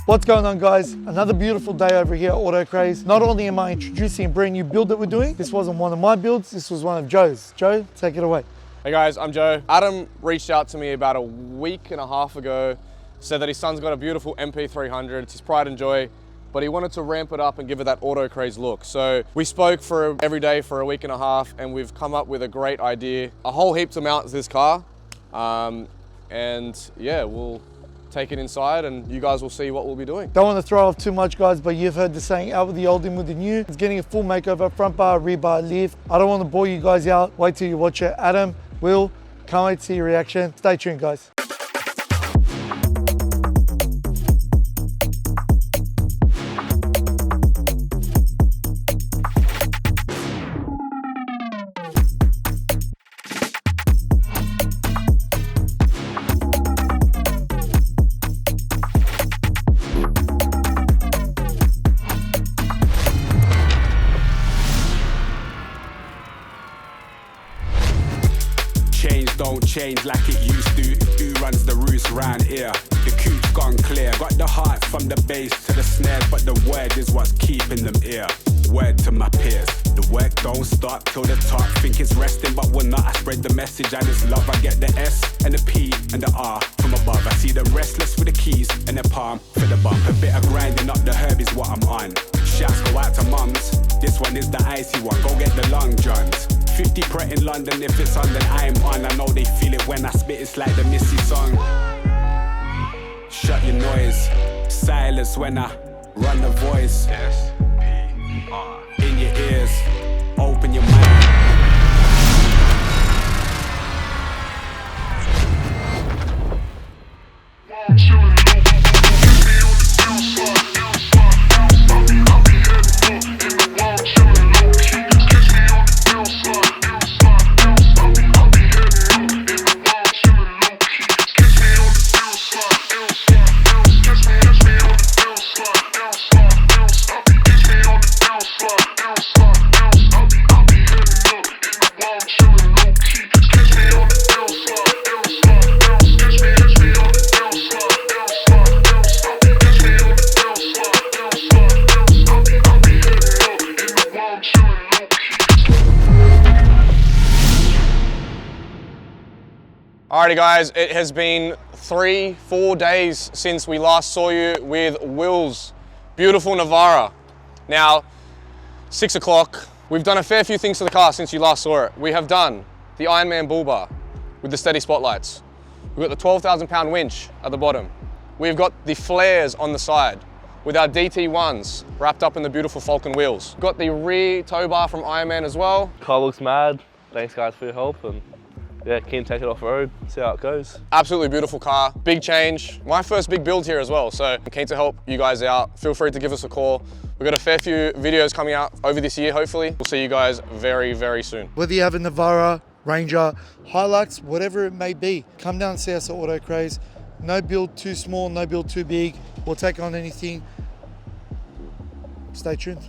What's going on, guys? Another beautiful day over here at AutoCraze. Not only am I introducing a brand new build that we're doing, this wasn't one of my builds, this was one of Joe's. Joe, take it away. Hey guys, I'm Joe. Adam reached out to me about a week and a half ago, said that his son's got a beautiful MP300, it's his pride and joy, but he wanted to ramp it up and give it that AutoCraze look. So we spoke for every day for a week and a half, and we've come up with a great idea. A whole heap to mount this car, and yeah, we'll take it inside and you guys will see what we'll be doing. Don't want to throw off too much, guys, but you've heard the saying, out with the old, in with the new. It's getting a full makeover, front bar, rear bar, lift. I don't want to bore you guys out. Wait till you watch it. Adam, Will, can't wait to see your reaction. Stay tuned, guys. Don't change like it used to. Who runs the roost round here? The coupe's gone clear. Got the heart from the bass to the snares, but the word is what's keeping them here. Word to my peers, the work don't stop till the top. Think it's resting, but we're not. I spread the message, I just love. I get the S and the P and the R from above. I see them restless with the keys and the palm for the bump. A bit of grinding up the herb is what I'm on. Shouts go out to mums. This one is the icy one. Go get the long johns. 50 Pret in London, if it's on then I'm on. I know they feel it when I spit, it's like the Missy song. Shut your noise, silence when I run the voice. S-P-R. In your ears, open your mind. Alrighty guys, it has been 3-4 days since we last saw you with Will's beautiful Navara. Now, 6 o'clock, we've done a fair few things to the car since you last saw it. We have done the Iron Man bull bar with the steady spotlights. We've got the 12,000 pound winch at the bottom. We've got the flares on the side with our DT1s wrapped up in the beautiful Falcon wheels. We've got the rear tow bar from Iron Man as well. Car looks mad. Thanks guys for your help, and yeah, keen to take it off road, see how it goes. Absolutely beautiful car, big change. My first big build here as well, so I'm keen to help you guys out. Feel free to give us a call. We've got a fair few videos coming out over this year, hopefully. We'll see you guys very, very soon. Whether you have a Navara, Ranger, Hilux, whatever it may be, come down and see us at AutoCraze. No build too small, no build too big. We'll take on anything. Stay tuned.